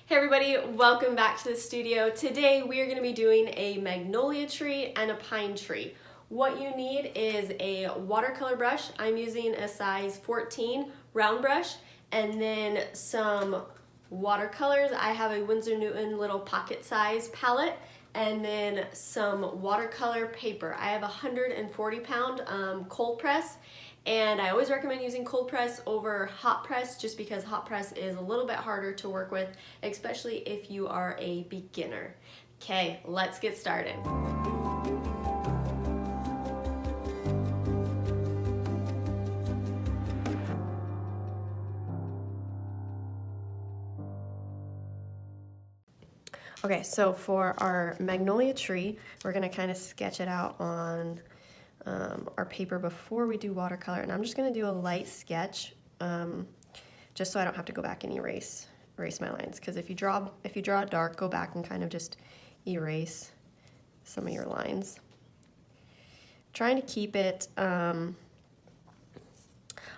Hey everybody, welcome back to the studio. Today we are going to be doing a magnolia tree and a pine tree. What you need is a watercolor brush. I'm using a size 14 round brush, and then some watercolors. I have a Winsor Newton little pocket size palette, and then some watercolor paper. I have a 140-pound cold press, and I always recommend using cold press over hot press just because hot press is a little bit harder to work with, especially if you are a beginner. Okay, let's get started. Okay, so for our magnolia tree, we're gonna kind of sketch it out on our paper before we do watercolor, and I'm just gonna do a light sketch, just so I don't have to go back and erase my lines. Because if you draw it dark, go back and kind of just erase some of your lines. Trying to keep it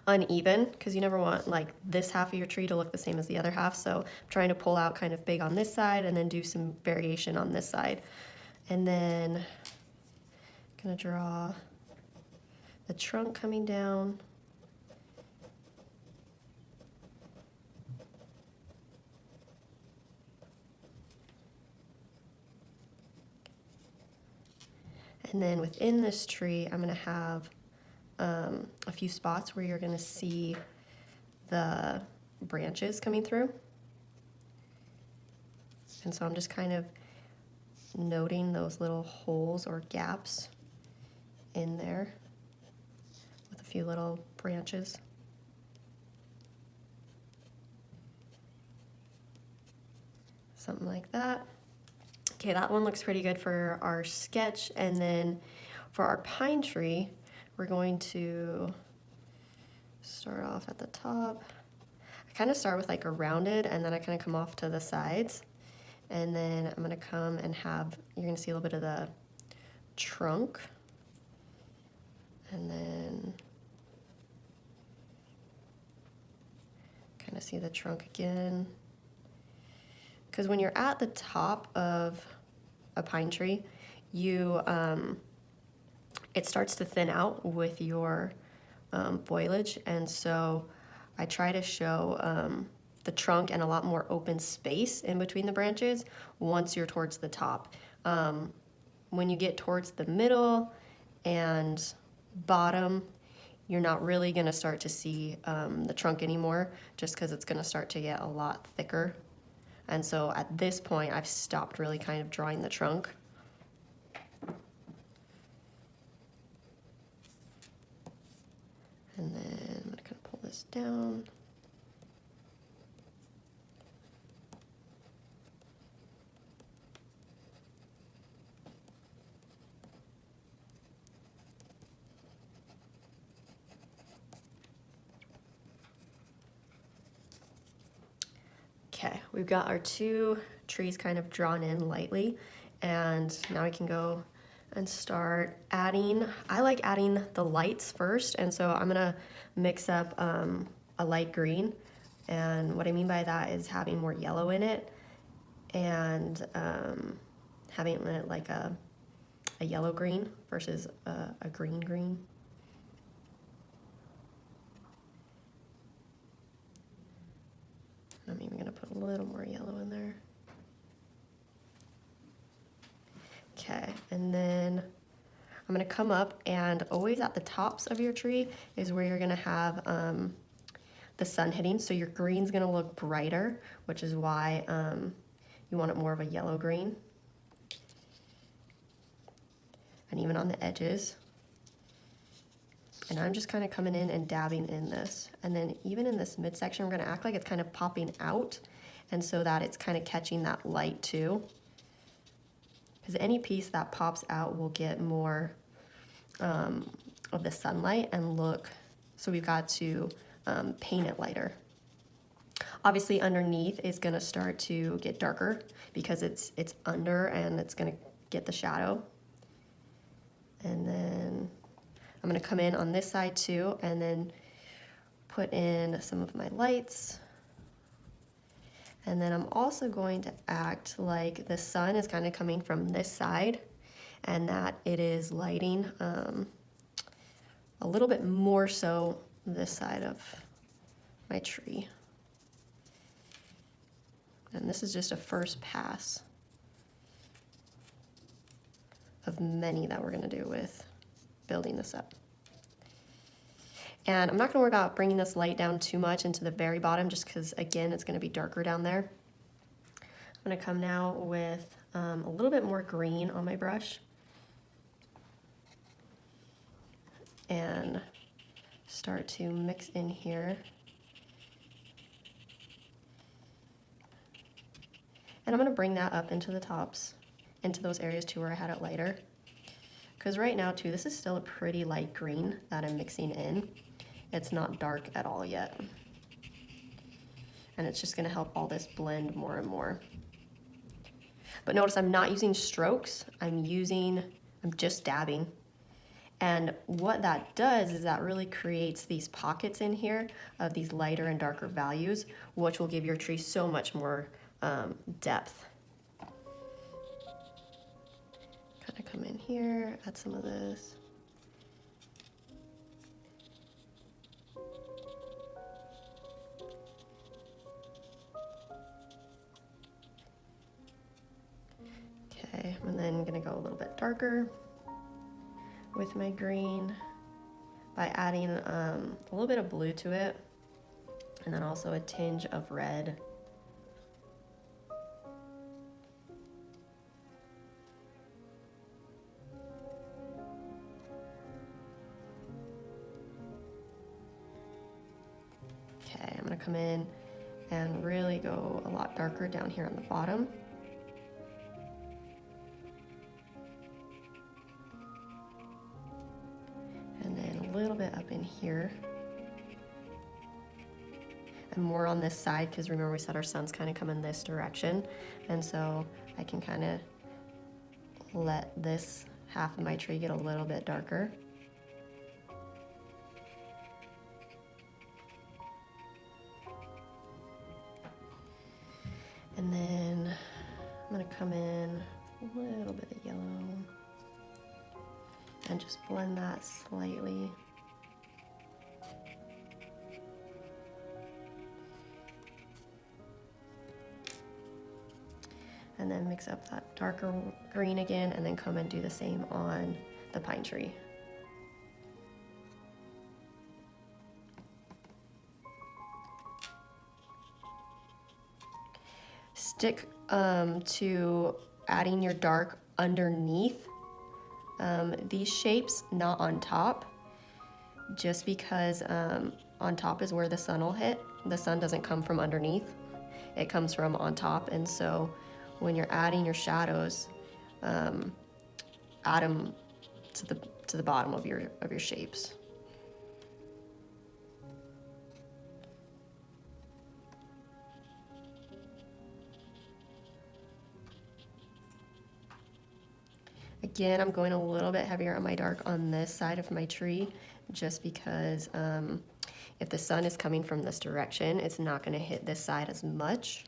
uneven, because you never want like this half of your tree to look the same as the other half. So I'm trying to pull out kind of big on this side and then do some variation on this side. And then I'm gonna draw the trunk coming down. And then within this tree, I'm gonna have a few spots where you're gonna see the branches coming through. And so I'm just kind of noting those little holes or gaps in there with a few little branches. Something like that. Okay, that one looks pretty good for our sketch. And then for our pine tree, we're going to start off at the top. I kind of start with like a rounded, and then I kind of come off to the sides. And then I'm gonna come and you're gonna see a little bit of the trunk. And then kind of see the trunk again. Because when you're at the top of a pine tree, it starts to thin out with your foliage, and so I try to show the trunk and a lot more open space in between the branches once you're towards the top. When you get towards the middle and bottom, you're not really going to start to see the trunk anymore, just because it's going to start to get a lot thicker. And so at this point, I've stopped really kind of drawing the trunk. And then I'm gonna kind of pull this down. Okay, we've got our two trees kind of drawn in lightly, and now we can go and start adding. I like adding the lights first, and so I'm gonna mix up a light green, and what I mean by that is having more yellow in it and having it like a yellow green versus a green green. I'm even gonna put a little more yellow in there. Okay, and then I'm gonna come up, and always at the tops of your tree is where you're gonna have the sun hitting, so your green's gonna look brighter, which is why you want it more of a yellow green. And even on the edges. And I'm just kind of coming in and dabbing in this. And then even in this midsection, we're gonna act like it's kind of popping out, and so that it's kind of catching that light too. Because any piece that pops out will get more of the sunlight and look, so we've got to paint it lighter. Obviously underneath is gonna start to get darker because it's under, and it's gonna get the shadow. And then I'm gonna come in on this side too, and then put in some of my lights. And then I'm also going to act like the sun is kind of coming from this side and that it is lighting a little bit more so this side of my tree. And this is just a first pass of many that we're gonna do with building this up. And I'm not gonna worry about bringing this light down too much into the very bottom just because, again, it's gonna be darker down there. I'm gonna come now with a little bit more green on my brush and start to mix in here. And I'm gonna bring that up into the tops, into those areas too where I had it lighter. Because right now too, this is still a pretty light green that I'm mixing in. It's not dark at all yet. And it's just gonna help all this blend more and more. But notice I'm not using strokes, I'm just dabbing. And what that does is that really creates these pockets in here of these lighter and darker values, which will give your tree so much more depth. Kind of come in here, add some of this. Okay, and then I'm gonna go a little bit darker with my green by adding a little bit of blue to it, and then also a tinge of red. Okay, I'm gonna come in and really go a lot darker down here on the bottom. And then a little bit up in here. And more on this side, because remember we said our sun's kind of coming this direction. And so I can kind of let this half of my tree get a little bit darker. And then I'm gonna come in a little bit of yellow and just blend that slightly. And then mix up that darker green again, and then come and do the same on the pine tree. Stick to adding your dark underneath these shapes, not on top, just because on top is where the sun will hit. The sun doesn't come from underneath, it comes from on top. And so when you're adding your shadows, add them to the bottom of your shapes. Again, I'm going a little bit heavier on my dark on this side of my tree, just because if the sun is coming from this direction, it's not going to hit this side as much.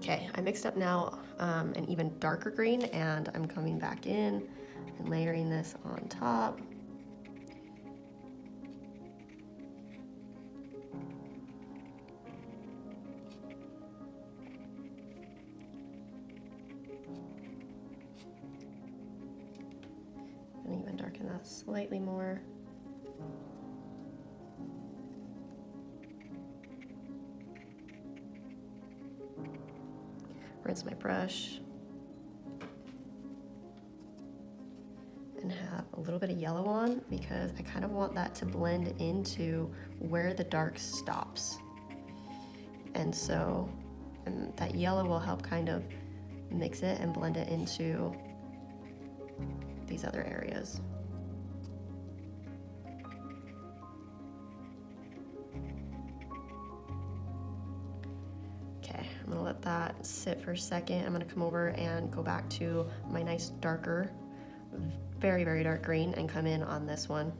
Okay, I mixed up now an even darker green, and I'm coming back in and layering this on top. And even darken that slightly more. Rinse my brush and have a little bit of yellow on, because I kind of want that to blend into where the dark stops. And so that yellow will help kind of mix it and blend it into these other areas. I'm gonna let that sit for a second. I'm gonna come over and go back to my nice darker, very, very dark green and come in on this one.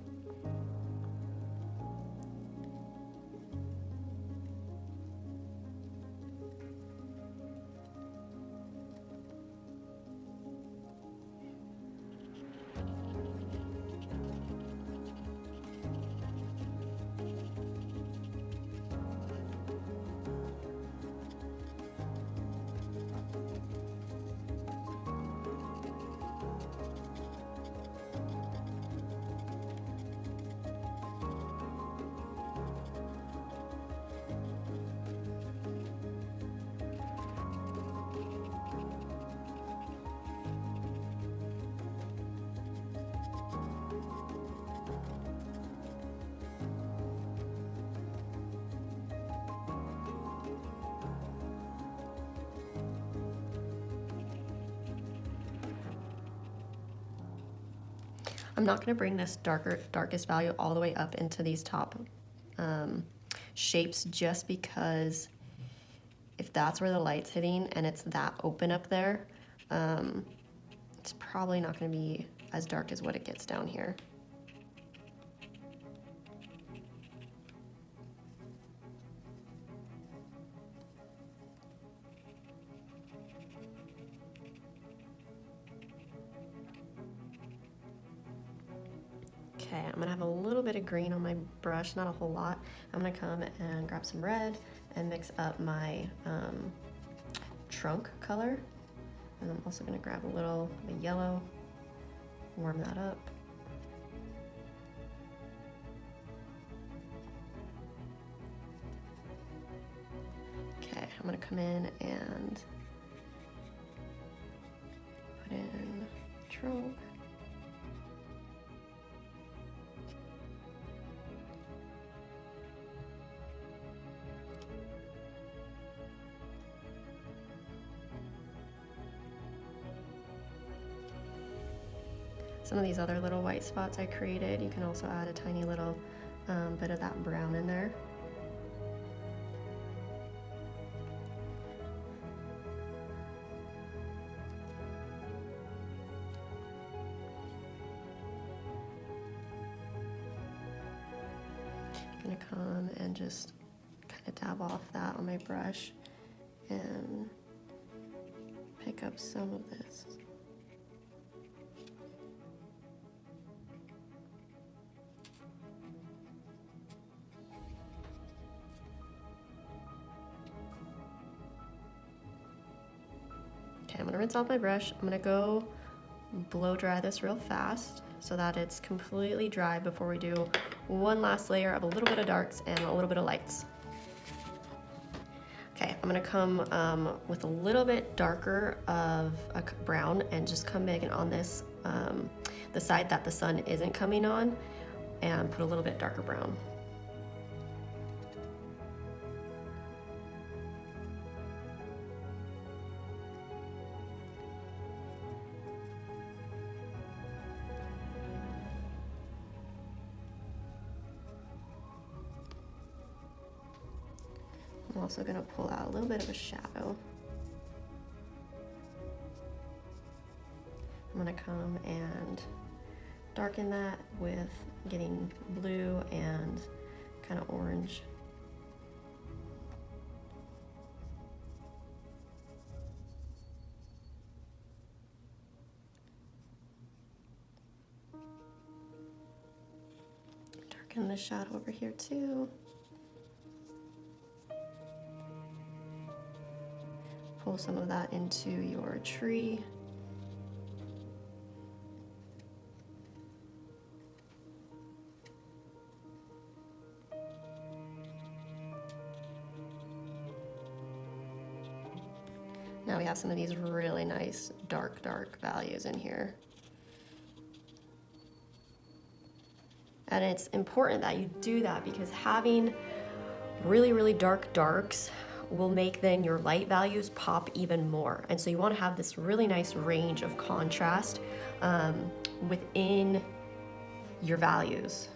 I'm not gonna bring this darkest value all the way up into these top shapes, just because if that's where the light's hitting and it's that open up there, it's probably not gonna be as dark as what it gets down here. Okay, I'm gonna have a little bit of green on my brush, not a whole lot. I'm gonna come and grab some red and mix up my trunk color. And I'm also gonna grab a little of a yellow, warm that up. Okay, I'm gonna come in and put in trunk. Some of these other little white spots I created, you can also add a tiny little bit of that brown in there. I'm gonna come and just kind of dab off that on my brush and pick up some of this. Okay, I'm gonna rinse off my brush. I'm gonna go blow dry this real fast so that it's completely dry before we do one last layer of a little bit of darks and a little bit of lights. Okay, I'm gonna come with a little bit darker of a brown and just come in on this, the side that the sun isn't coming on, and put a little bit darker brown. I'm also gonna pull out a little bit of a shadow. I'm gonna come and darken that with getting blue and kind of orange. Darken the shadow over here too. Pull some of that into your tree. Now we have some of these really nice dark values in here. And it's important that you do that because having really dark darks will make then your light values pop even more. And so you want to have this really nice range of contrast within your values.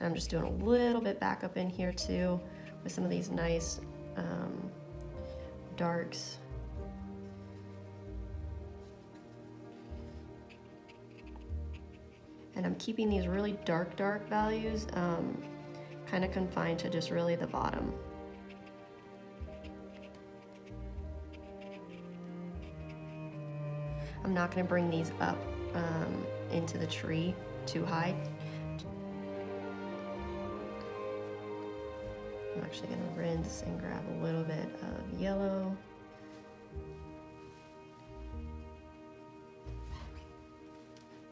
And I'm just doing a little bit back up in here too with some of these nice darks. And I'm keeping these really dark values kind of confined to just really the bottom. I'm not going to bring these up into the tree too high. I'm actually going to rinse and grab a little bit of yellow.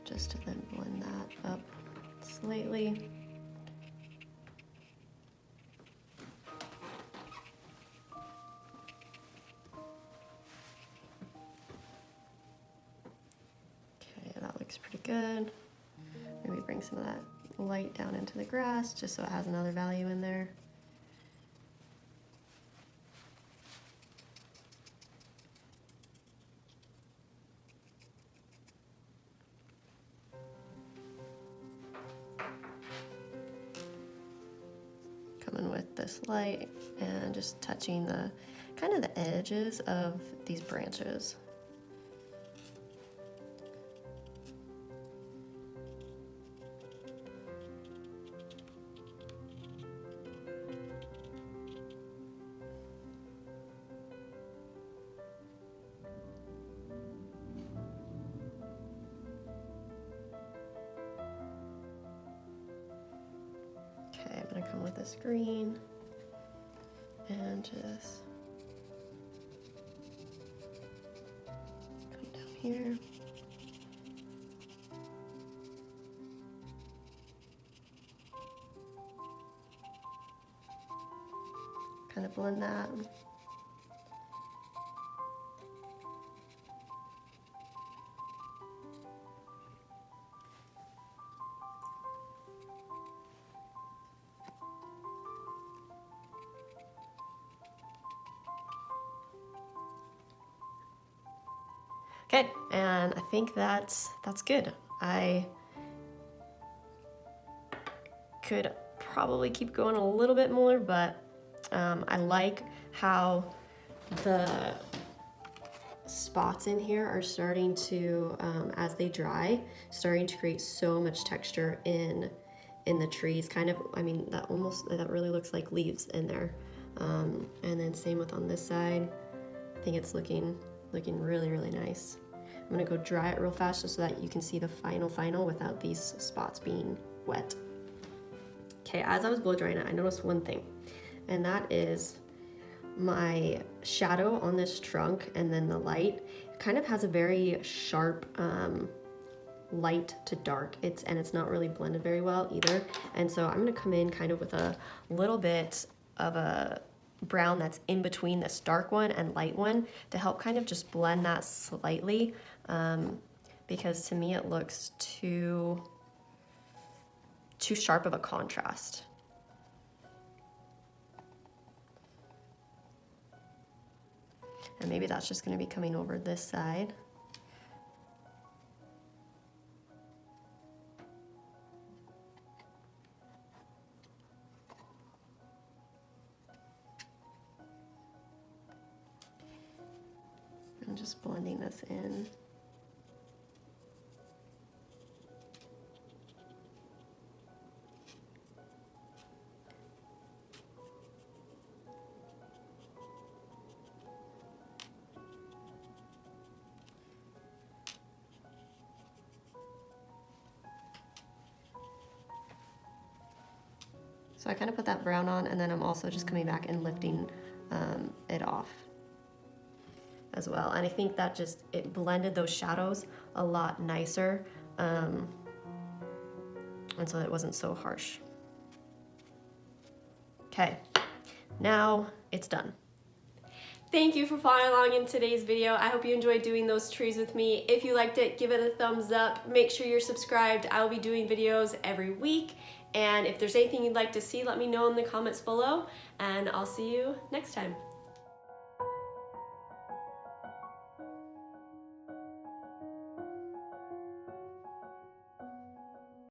Just to then blend that up slightly. Okay, that looks pretty good. Maybe bring some of that light down into the grass just so it has another value in there. Coming with this light and just touching the kind of the edges of these branches. Okay, I'm gonna come with this green and just come down here. Kind of blend that. Okay, and I think that's good. I could probably keep going a little bit more, but I like how the spots in here are starting to, as they dry, starting to create so much texture in the trees. Kind of, I mean, that really looks like leaves in there. And then same with on this side. I think it's looking really, really nice. I'm gonna go dry it real fast just so that you can see the final without these spots being wet. Okay, as I was blow drying it, I noticed one thing, and that is my shadow on this trunk and then the light kind of has a very sharp light to dark. It's not really blended very well either. And so I'm gonna come in kind of with a little bit of a brown that's in between this dark one and light one to help kind of just blend that slightly, because to me it looks too sharp of a contrast. And maybe that's just going to be coming over this side. I'm just blending this in. So I kind of put that brown on, and then I'm also just coming back and lifting it off as well. And I think that it blended those shadows a lot nicer, and so it wasn't so harsh. Okay, now it's done. Thank you for following along in today's video. I hope you enjoyed doing those trees with me. If you liked it, give it a thumbs up. Make sure you're subscribed. I will be doing videos every week. And if there's anything you'd like to see, let me know in the comments below. And I'll see you next time.